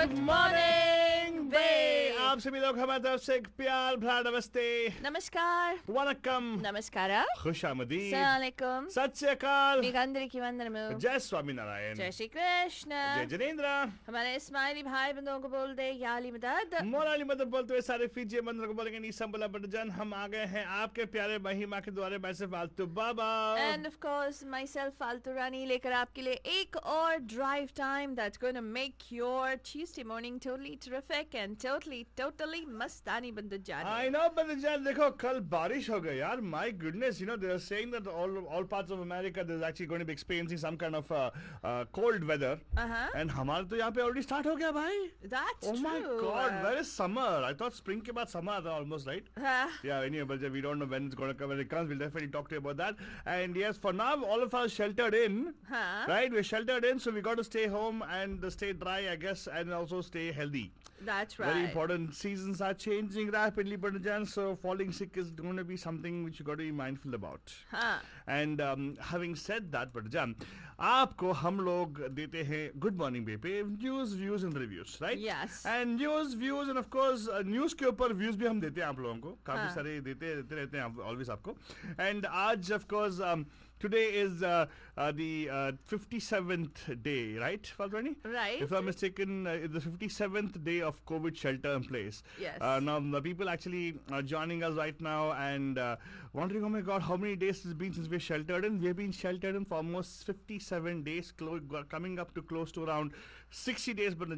Good morning बे। आप सभी लोग हमारी तरफ से एक प्यार भरा नमस्ते, नमस्कार, वनक्कम, नमस्कार, खुशामदीद, अस्सलामुअलैकुम, सत श्री अकाल, मेघांतरिकी वंदनमु, जय स्वामी नारायण, जय श्री कृष्ण। जय जिनेंद्र। हमारे इस्माइली भाई बंधुओं को बोल दे या अली मदद। मोराली मदद बोलते हुए सारे फीजी मंदिर को बोलेंगे नी संबला बटजन। हम आ गए हैं आपके प्यारे महिमा के द्वारे। मैं से फालतू बाबा and of course myself फालतू रानी लेकर आपके लिए एक और drive time that's gonna make your Tuesday morning totally terrific and totally मस्तानी बंद जाने। I know, बटजन देखो कल बारिश हो गई यार. My goodness, you know they are saying that all parts of America there's actually going to be experiencing some kind of cold weather. And हमारे तो यहाँ पे already start हो गया भाई. That's Oh true. my God, where is summer? I thought spring के बाद summer आता almost, right? Yeah, anyway, but we don't know when it's going to come. When it comes, we'll definitely talk to you about that. And yes, for now, all of us sheltered in, right? We're sheltered in, so we got to stay home and stay dry, I guess, and also stay healthy. That's right. Very important. Seasons are changing rapidly, but so falling sick is going to be something which you got to be mindful about. And having said that, Bhartijan, आपको हम लोग देते हैं good morning बे पे news views and reviews, right? Yes. And news views and of course news के ऊपर views भी हम देते हैं आप लोगों को, काफी सारे देते रहते हैं ऑलवेज आपको. एंड आज of course today is the 57th day, right, Falrani? Right. If I'm mistaken, it's the 57th day of COVID shelter in place. Yes. Now, the people actually are joining us right now and wondering, oh my God, how many days it's been since we're sheltered in? We've been sheltered in for almost 57 days, coming up to close to around 60 days, but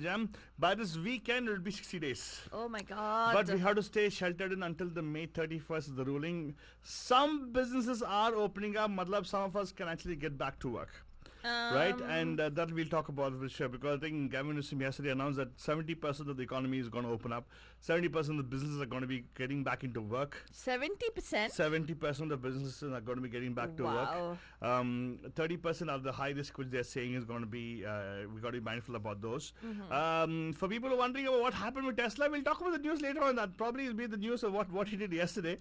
by this weekend, it'll be 60 days. Oh my God. But we have to stay sheltered in until the May 31st is the ruling. Some businesses are opening up, matlab some of us can actually get back to work. Right, and that we'll talk about for sure, because I think Gavin Newsom yesterday announced that 70% of the economy is going to open up. 70% of the businesses are going to be getting back into work. 70%? 70% of businesses are going to be getting back to work. 30% of the high risk, which they're saying is going to be, we got to be mindful about those. For people who are wondering about what happened with Tesla, we'll talk about the news later on. That probably will be the news of what he did yesterday.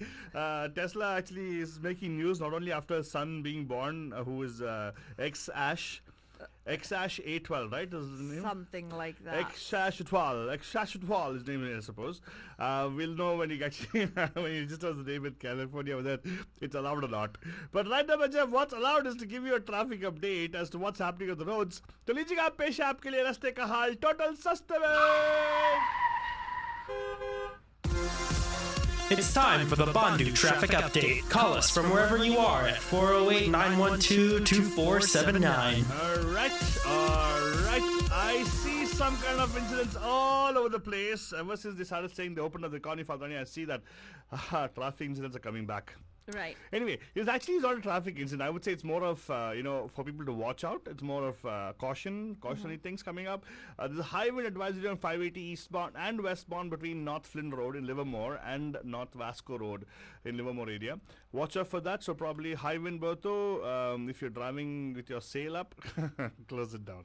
Tesla actually is making news not only after his son being born, who is X-Ash A12, right? Is his name? Something like that. X-Ash 12 is named, I suppose. We'll know when he actually, when he just does the name in California, whether it's allowed or not. But right now, Bajaj, what's allowed is to give you a traffic update as to what's happening on the roads. तो लीजिएगा पेश है आपके लिए रास्ते का हाल total सस्ते में. It's time for the Bandu Traffic Update. Call us from wherever you are at 408-912-2479. Alright. I see some kind of incidents all over the place. Ever since they started saying they opened up the economy, I see that traffic incidents are coming back. Right. Anyway, it's actually not a traffic incident. I would say it's more of, for people to watch out. It's more of cautionary things coming up. There's a high wind advisory on 580 eastbound and westbound between North Flynn Road in Livermore and North Vasco Road in Livermore area. Watch out for that. So probably high wind, Berto. If you're driving with your sail up, close it down.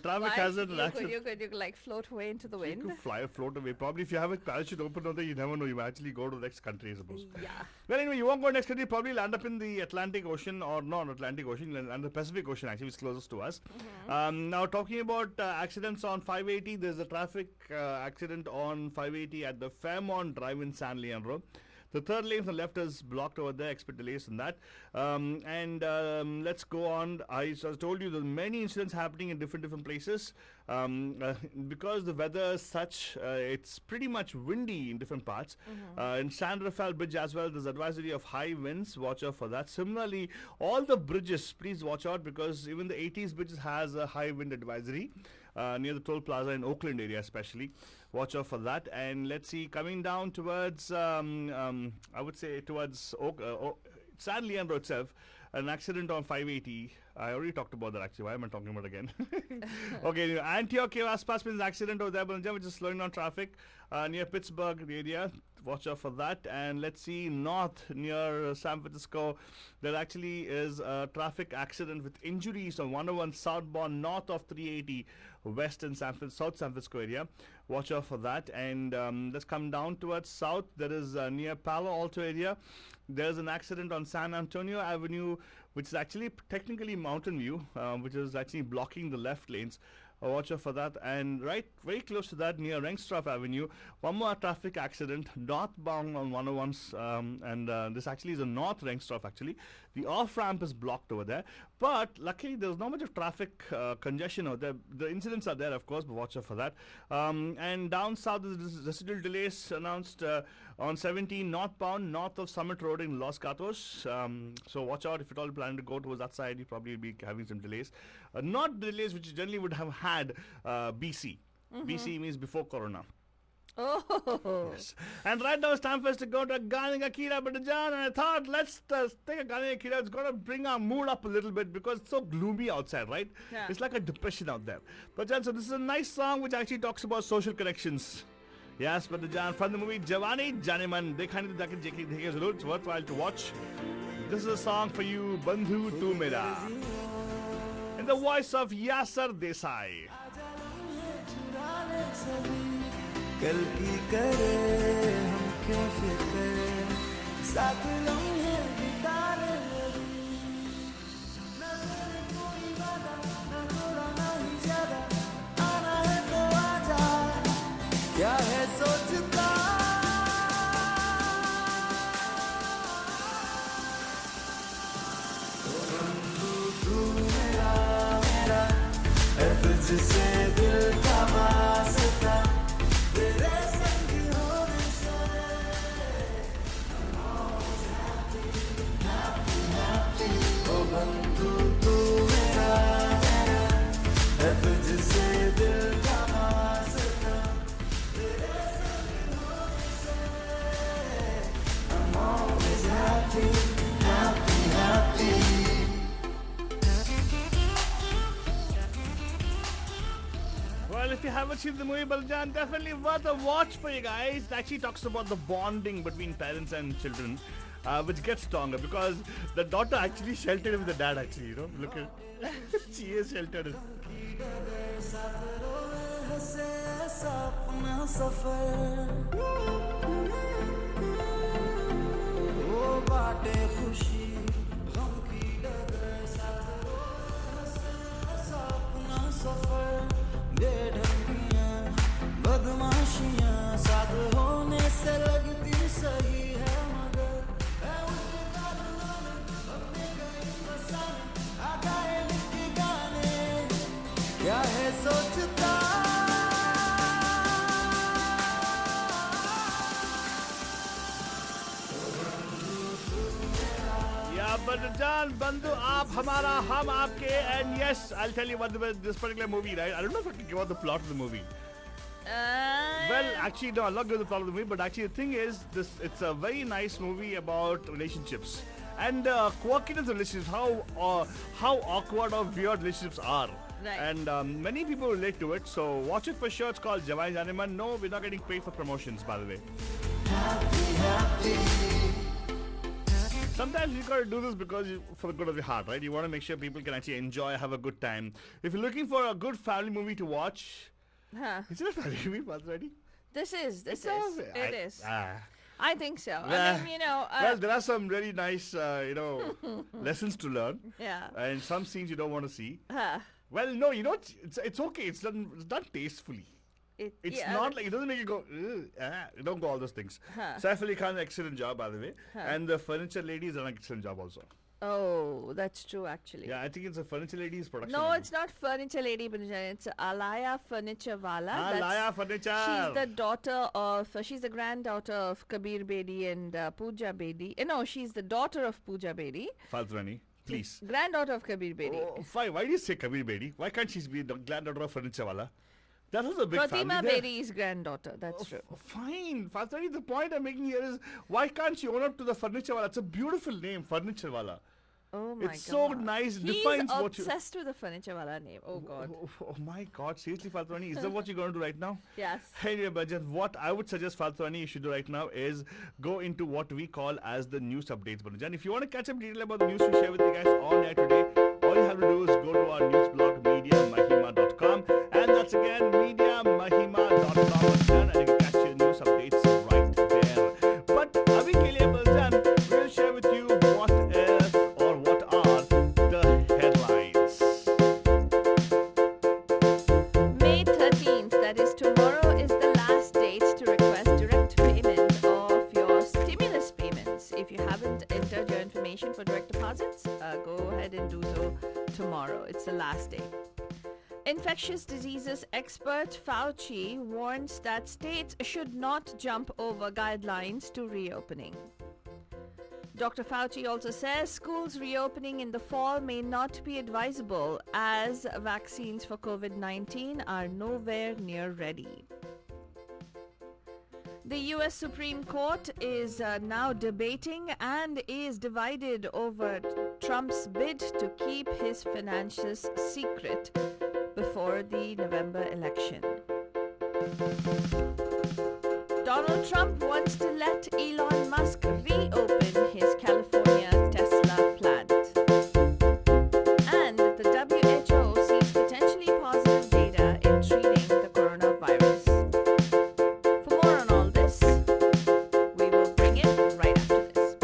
Traffic hazard. You could like float away into the wind. You could float away. Probably if you have a parachute open on there, you never know. You might actually go to the next country, I suppose. Yeah. Well, anyway, you won't go next country. Probably land up in the Atlantic Ocean, or not Atlantic Ocean, you'll land the Pacific Ocean, actually, which is closest to us. Now, talking about accidents on 580, there's a traffic accident on 580 at the Fairmont Drive in San Leandro. The third lane from the left is blocked over there. Expect delays in that. Let's go on. I told you there's many incidents happening in different places. Because the weather is such, it's pretty much windy in different parts. In San Rafael Bridge as well, there's advisory of high winds. Watch out for that. Similarly, all the bridges, please watch out, because even the 80s bridges has a high wind advisory. Near the toll plaza in Oakland area especially. Watch out for that. And let's see, coming down towards, I would say towards San Leandro itself, an accident on 580. I already talked about that actually. Why am I talking about it again? Okay, Antioch के आसपास में accident over there, which is slowing down traffic near Pittsburgh area. Watch out for that. And let's see, north near San Francisco, there actually is a traffic accident with injuries on 101 southbound north of 380 west in South San Francisco area. Watch out for that. And let's come down towards south. There is near Palo Alto area. There's an accident on San Antonio Avenue, which is actually technically Mountain View, which is actually blocking the left lanes. Watch out for that. And right, very close to that, near Rengstraff Avenue, one more traffic accident, northbound on 101. This actually is a North Rengstraff, actually. The off-ramp is blocked over there. But luckily, there's not much of traffic congestion out there. The incidents are there, of course, but watch out for that. And down south, there's residual delays announced on 17 northbound, north of Summit Road in Los Gatos. So watch out if at all planning to go towards that side. You probably will be having some delays. Not delays which you generally would have had BC. BC means before Corona. Oh. Yes. And right now it's time for us to go to Gane Ka Keeda Badajan, and I thought let's take a Gane Ka Keeda. It's going to bring our mood up a little bit because it's so gloomy outside, right? Yeah. It's like a depression out there. Badajan, so this is a nice song which actually talks about social connections. Yes, Badajan, from the movie Jawani Janeman. It's worthwhile to watch. This is a song for you, Bandhu Tu Mera. In the voice of Yasser Desai. कल की करे हम क्यों फिक्र साथ लम्हे बिताने न करे कोई वादा न थोड़ा न ही ज्यादा आना है तो आजा क्या है सोचता तू मेरा मेरा है तुझसे दिल का वास्ता Well, if you haven't seen the movie Baljan, definitely worth a watch for you guys. It actually talks about the bonding between parents and children, which gets stronger because the daughter actually sheltered with the dad. Actually, you know, look at she is sheltered. बदमाशियां साथ होने से लगती सही है मगर है उनके कारनां में अपने गए फसाने आ गए लिखे गाने क्या है सोचता Yeah, but Jan, Bandhu, aap hamara, hum aapke, and yes, I'll tell you what this particular movie, right? I don't know if I can give out the plot of the movie. Well, actually, no, I'll not give the plot of the movie, but actually, the thing is, it's a very nice movie about relationships and quirkiness of relationships, how awkward or weird relationships are. Right. And many people relate to it, so watch it for sure. It's called Jawani Janeman. No, we're not getting paid for promotions, by the way. Sometimes you gotta do this because for the good of your heart, right? You want to make sure people can actually enjoy, have a good time. If you're looking for a good family movie to watch, is it a family movie, Pathurani? This is. It is. I think so. I mean, well, there are some really nice, lessons to learn. Yeah. And some scenes you don't want to see. Well, no, it's okay. It's done tastefully. It's not like, it doesn't make you go, you don't go all those things. Saif Ali Khan, excellent job, by the way. And the Furniture Lady is an excellent job also. Oh, that's true, actually. Yeah, I think it's a Furniture Lady's production. No, it's not Furniture Lady, but it's Alaya Furniture Wala. Alaya Furniture. She's the granddaughter of Kabir Bedi and Pooja Bedi. No, she's the daughter of Pooja Bedi. Faltrani, please. Granddaughter of Kabir Bedi. Oh, fine. Why do you say Kabir Bedi? Why can't she be the granddaughter of Furniture Wala? That was a big Pratima family there. Bedi's granddaughter. That's true. Fine. Faltrani, the point I'm making here is, why can't she own up to the Furniture Wala? It's a beautiful name, Furniture Wala. Oh my God. It's so nice. He's Defines what you... obsessed with the Furniture Wala name. Oh God. Oh my God. Seriously, Faltrani, is that what you're going to do right now? Yes. Anyway, Bhajan, what I would suggest, Faltrani, you should do right now is go into what we call as the news updates. Bhajan, if you want to catch up detail about the news we share with you guys on air today, all you have to do is go to our news blog, mediamahima.com, and that's again mediamahima.com, and you can catch your news updates right there. But abhi ke liye, Bhajan, we'll share with you what is or what are the headlines. So tomorrow, it's the last day. Infectious diseases expert Fauci warns that states should not jump over guidelines to reopening. Dr. Fauci also says schools reopening in the fall may not be advisable as vaccines for COVID-19 are nowhere near ready. The US Supreme Court is now debating and is divided over Trump's bid to keep his finances secret before the November election. Donald Trump wants to let Elon Musk reopen his California Tesla plant. And the WHO sees potentially positive data in treating the coronavirus. For more on all this, we will bring it right after this.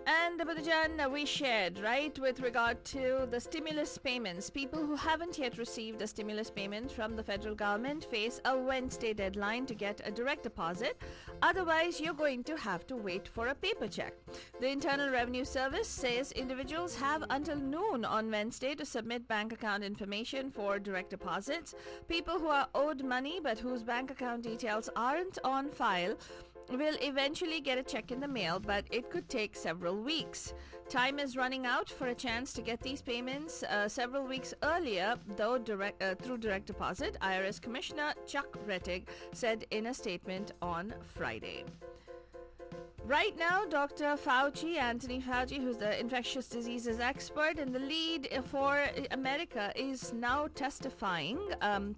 And Abhijan, we shared, right, with regard to the stimulus payments. People who haven't yet received a stimulus payment from the federal government face a Wednesday deadline to get a direct deposit. Otherwise, you're going to have to wait for a paper check. The Internal Revenue Service says individuals have until noon on Wednesday to submit bank account information for direct deposits. People who are owed money but whose bank account details aren't on file will eventually get a check in the mail, but it could take several weeks. Time is running out for a chance to get these payments several weeks earlier, though through direct deposit, IRS Commissioner Chuck Rettig said in a statement on Friday. Right now, Dr. Fauci, Anthony Fauci, who's the infectious diseases expert in the lead for America, is now testifying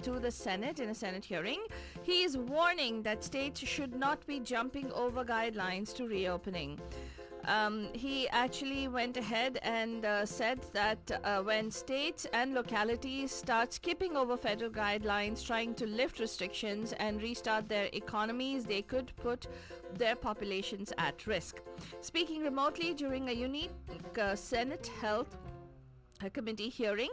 to the Senate in a Senate hearing. He is warning that states should not be jumping over guidelines to reopening. He actually went ahead and said that when states and localities start skipping over federal guidelines, trying to lift restrictions and restart their economies, they could put their populations at risk. Speaking remotely during a unique Senate Health Committee hearing,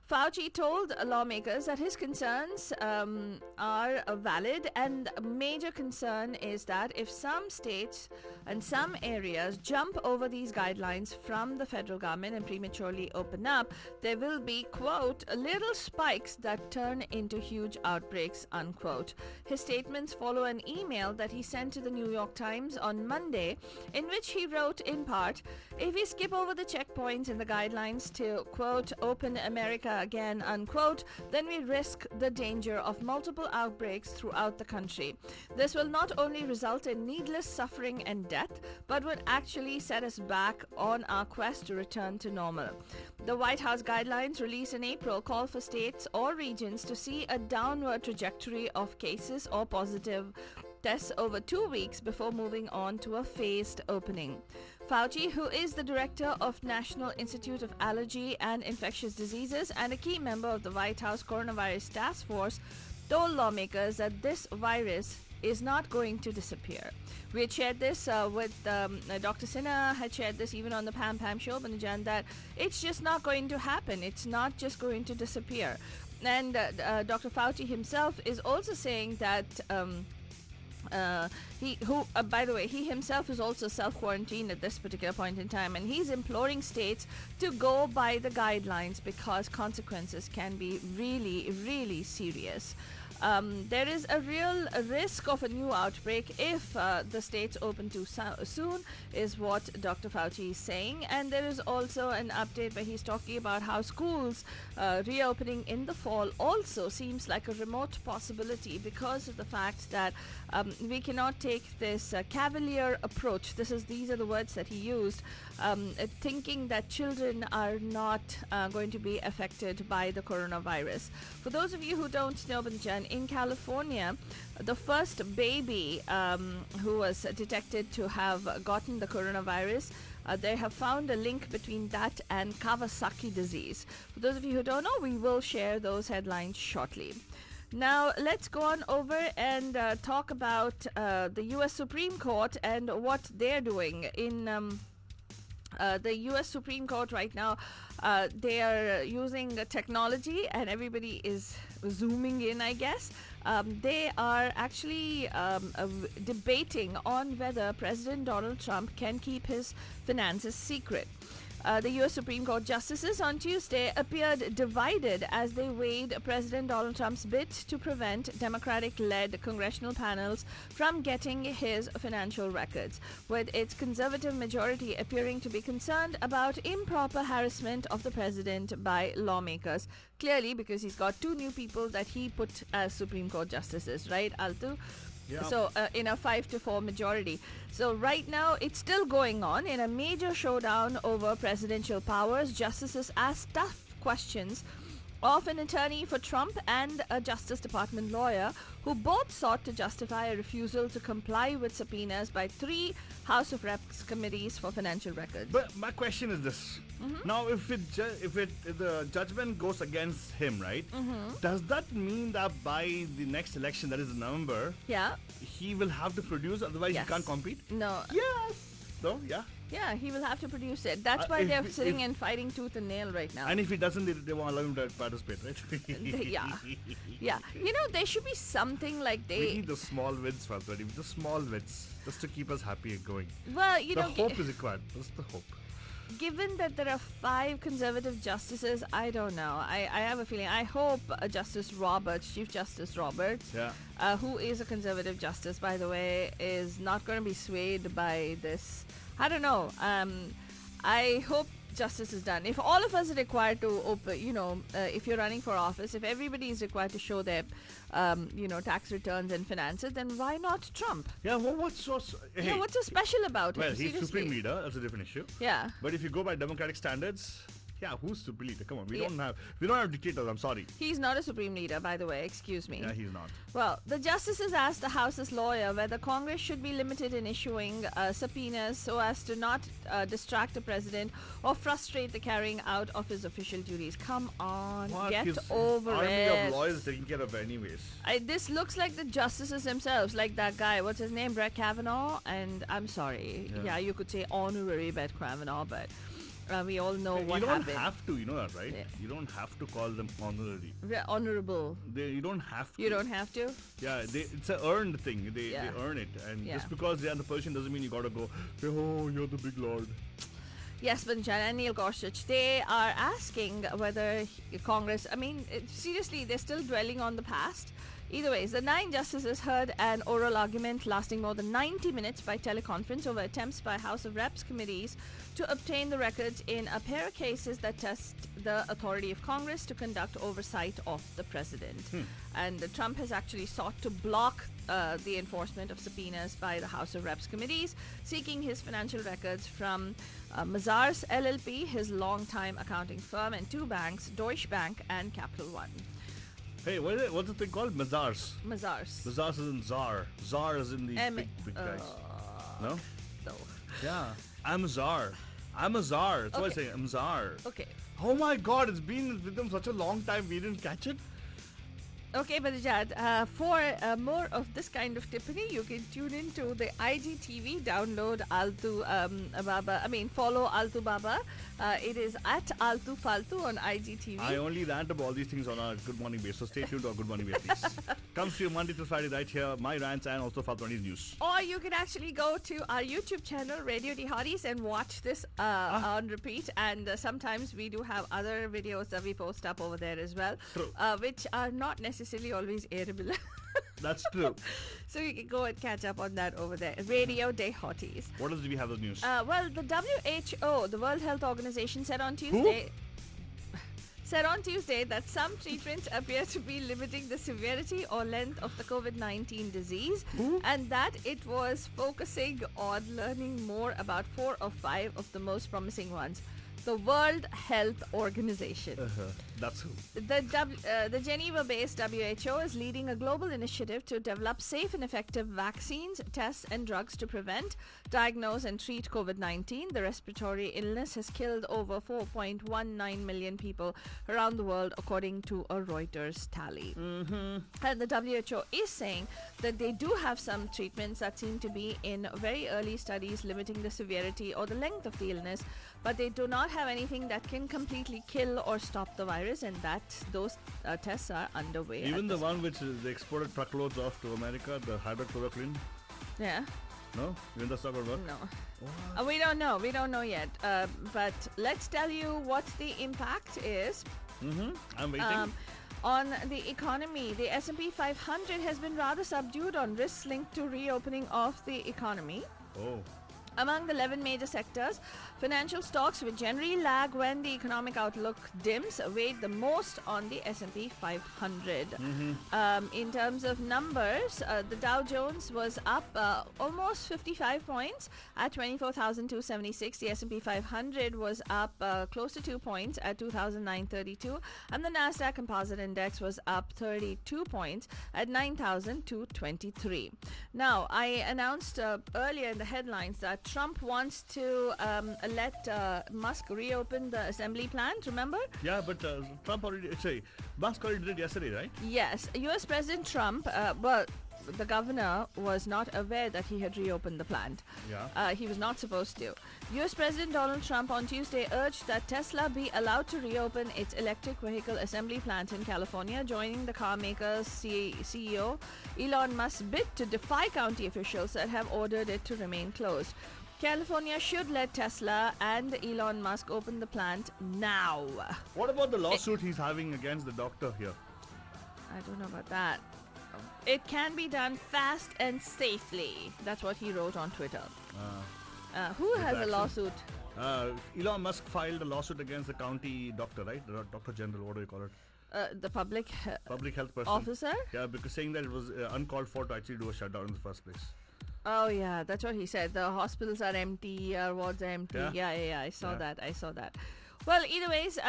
Fauci told lawmakers that his concerns are valid, and a major concern is that if some states and some areas jump over these guidelines from the federal government and prematurely open up, there will be, quote, little spikes that turn into huge outbreaks, unquote. His statements follow an email that he sent to the New York Times on Monday, in which he wrote in part, if we skip over the checkpoints in the guidelines to, quote, open America again, unquote, then we risk the danger of multiple outbreaks throughout the country. This will not only result in needless suffering and death, but would actually set us back on our quest to return to normal. The White House guidelines released in April call for states or regions to see a downward trajectory of cases or positive tests over 2 weeks before moving on to a phased opening. Fauci, who is the director of National Institute of Allergy and Infectious Diseases and a key member of the White House Coronavirus Task Force, told lawmakers that this virus is not going to disappear. We had shared this with Dr. Sinha, had shared this even on the Pam Pam show, Banajan, that it's just not going to happen. It's not just going to disappear. And Dr. Fauci himself is also saying that by the way, he himself is also self-quarantined at this particular point in time, and he's imploring states to go by the guidelines because consequences can be really, really serious. There is a real risk of a new outbreak if the states open too soon, is what Dr. Fauci is saying. And there is also an update where he's talking about how schools reopening in the fall also seems like a remote possibility because of the fact that we cannot take this cavalier approach. These are the words that he used, thinking that children are not going to be affected by the coronavirus. For those of you who don't know, Banjan, in California, the first baby who was detected to have gotten the coronavirus, they have found a link between that and Kawasaki disease. For those of you who don't know, we will share those headlines shortly. Now, let's go on over and talk about the U.S. Supreme Court and what they're doing. In the U.S. Supreme Court right now, they are using technology, and everybody is zooming in, I guess. They are actually debating on whether President Donald Trump can keep his finances secret. The U.S. Supreme Court justices on Tuesday appeared divided as they weighed President Donald Trump's bid to prevent Democratic-led congressional panels from getting his financial records, with its conservative majority appearing to be concerned about improper harassment of the president by lawmakers. Clearly, because he's got two new people that he put as Supreme Court justices, right, Altu? Yeah. So, in a 5-4 majority. So, right now, it's still going on in a major showdown over presidential powers. Justices asked tough questions of an attorney for Trump and a Justice Department lawyer who both sought to justify a refusal to comply with subpoenas by 3 House of Reps committees for financial records. But my question is this: now, if the judgment goes against him, right? Does that mean that by the next election, that is in November, Yeah? he will have to produce? Otherwise, Yes. he can't compete. No. Yes. No. Yeah. Yeah, he will have to produce it. That's why if- they're if- sitting and fighting tooth and nail right now. And if he doesn't, they won't allow him to participate, right? Yeah. Yeah. You know, there should be something like We they. need the small wins first, buddy. The small wins, just to keep us happy and going. Well, you The know, hope is required. That's the hope. given that there are 5 conservative justices, I don't know. I have a feeling. I hope Justice Roberts, Chief Justice Roberts, Yeah. who is a conservative justice, by the way, is not going to be swayed by this. I don't know. I hope justice is done. If all of us are required to open, if you're running for office, if everybody is required to show their, tax returns and finances, then why not Trump? Yeah. Well, what's so? Hey. Yeah, what's so special about well, him? he's Seriously. supreme leader. That's a different issue. Yeah. But if you go by democratic standards, yeah, who's supreme leader? Come on, we Yeah. don't have dictators. I'm sorry. He's not a supreme leader, by the way. Excuse me. Yeah, he's not. Well, the justices asked the House's lawyer whether Congress should be limited in issuing subpoenas so as to not distract the president or frustrate the carrying out of his official duties. Come on, What? get His over army it. of lawyers taking care of it anyways. This looks like the justices themselves, like that guy. What's his name? Brett Kavanaugh. And I'm sorry. Yeah. Yeah, you could say honorary Brett Kavanaugh, but we all know You what don't happened. have to, you know that, right? Yeah. You don't have to call them honorary. Honorable. You don't have to. You don't have to? Yeah, it's an earned thing. They Yeah. earn it, and Yeah. just because they're in the position doesn't mean you gotta go. Say, oh, you're the big lord. Yes, Banjan and Neil Gorsuch, they are asking whether Congress, seriously, they're still dwelling on the past. Either ways, the 9 justices heard an oral argument lasting more than 90 minutes by teleconference over attempts by House of Reps committees to obtain the records in a pair of cases that test the authority of Congress to conduct oversight of the president. And Trump has actually sought to block the enforcement of subpoenas by the House of Reps committees, seeking his financial records from Mazars LLP, his longtime accounting firm, and 2 banks, Deutsche Bank and Capital One. Hey, what's the thing called? Mazars. Mazars. Mazars is in czar. Czar is in the M- big guys. No? No. Yeah. I'm a czar. I'm a czar. That's what I Okay. say. I'm czar. Okay. Oh my god, it's been with them such a long time. We didn't catch it. Okay, Badajad, for more of this kind of tippany, you can tune in to the IGTV, download Altu Baba, follow Altu Baba. It is at Altu Faltu on IGTV. I only rant about all these things on our Good Morning Base, so stay tuned to our Good Morning Base, please. Comes to you Monday to Friday right here, my rants and also Faltwani's news. Or you can actually go to our YouTube channel, Radio D Hotties, and watch this on repeat. And sometimes we do have other videos that we post up over there as well, True. which are not necessarily always airable. That's true. So you can go and catch up on that over there. Radio Day Hotties. What else do we have the news? Well, the WHO, the World Health Organization, said on Tuesday that some treatments appear to be limiting the severity or length of the COVID-19 disease, and that it was focusing on learning more about 4 or 5 of the most promising ones. The World Health Organization. That's who. The Geneva-based WHO is leading a global initiative to develop safe and effective vaccines, tests, and drugs to prevent, diagnose, and treat COVID-19. The respiratory illness has killed over 4.19 million people around the world, according to a Reuters tally. And the WHO is saying that they do have some treatments that seem to be in very early studies limiting the severity or the length of the illness, but they do not have anything that can completely kill or stop the virus. numbers, and those tests are underway. Even at the this- one which they exported truckloads of to America, the hydrochloroquine. Yeah. No, even that's not going to work. No. We don't know. We don't know yet. But let's tell you what the impact is. I'm waiting. On the economy, the S&P 500 has been rather subdued on risks linked to reopening of the economy. Oh. Among the 11 major sectors, financial stocks, which generally lag when the economic outlook dims, weighed the most on the S&P 500. In terms of numbers, the Dow Jones was up almost 55 points at 24,276. The S&P 500 was up close to 2 points at 2,932. And the Nasdaq Composite Index was up 32 points at 9,223. Now, I announced earlier in the headlines that Trump wants to let Musk reopen the assembly plant, remember? Yeah, but Trump Musk already did it yesterday, right? Yes, US President Trump, the governor was not aware that he had reopened the plant. Yeah. He was not supposed to. US President Donald Trump on Tuesday urged that Tesla be allowed to reopen its electric vehicle assembly plant in California, joining the car maker's CEO Elon Musk's bid to defy county officials that have ordered it to remain closed. California should let Tesla and Elon Musk open the plant now. What about the lawsuit he's having against the doctor here? I don't know about that. It can be done fast and safely. That's what he wrote on Twitter. Who has a actually- lawsuit? Elon Musk filed a lawsuit against the county doctor, right? The Doctor General, what do you call it? The public Public health person. officer? Yeah, because saying that it was uncalled for to actually do a shutdown in the first place. Oh yeah, that's what he said. The hospitals are empty, wards are empty. Yeah. Yeah. I saw Yeah. that. Well, either ways,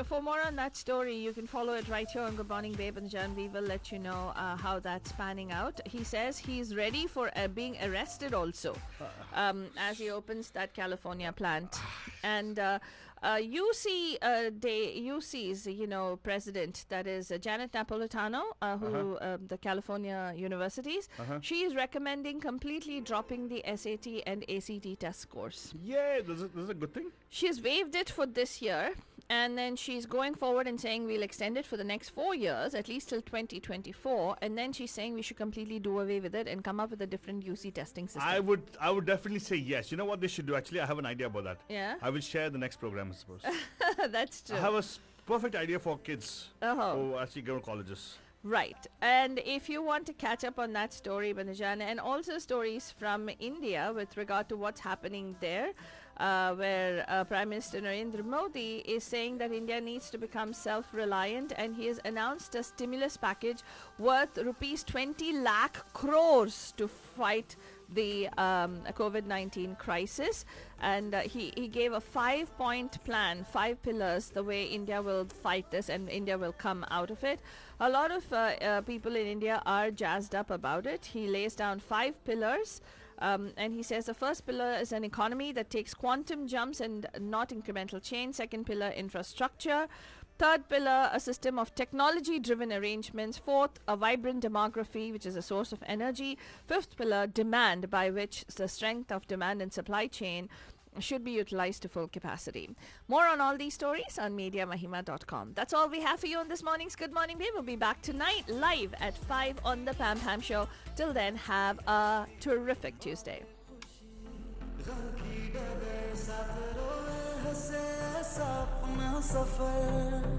for more on that story, you can follow it right here on Good Morning Babe and Jan. We will let you know how that's panning out. He says he's ready for being arrested also as he opens that California plant. And UC's, president, that is Janet Napolitano, who the California universities, she is recommending completely dropping the SAT and ACT test scores. Yeah, this is a good thing. She's waived it for this year, and then she's going forward and saying we'll extend it for the next 4 years, at least till 2024, and then she's saying we should completely do away with it and come up with a different UC testing system. I would definitely say yes. You know what they should do? Actually, I have an idea about that. Yeah? I will share the next program, I suppose. That's true. I have a perfect idea for kids Oh. who actually go to colleges. Right. And if you want to catch up on that story, Banajan, and also stories from India with regard to what's happening there, where Prime Minister Narendra Modi is saying that India needs to become self-reliant, and he has announced a stimulus package worth rupees 20 lakh crores to fight the COVID-19 crisis. And he gave a 5-point plan, 5 pillars, the way India will fight this and India will come out of it. A lot of people in India are jazzed up about it. He lays down 5 pillars. And he says the first pillar is an economy that takes quantum jumps and not incremental change. Second pillar, infrastructure. Third pillar, a system of technology-driven arrangements. Fourth, a vibrant demography, which is a source of energy. Fifth pillar, demand, by which the strength of demand and supply chain should be utilized to full capacity. More on all these stories on MediaMahima.com. That's all we have for you on this morning's Good Morning Babe. We'll be back tonight live at 5 on the Pam Pam Show. Till then, have a terrific Tuesday. Suffer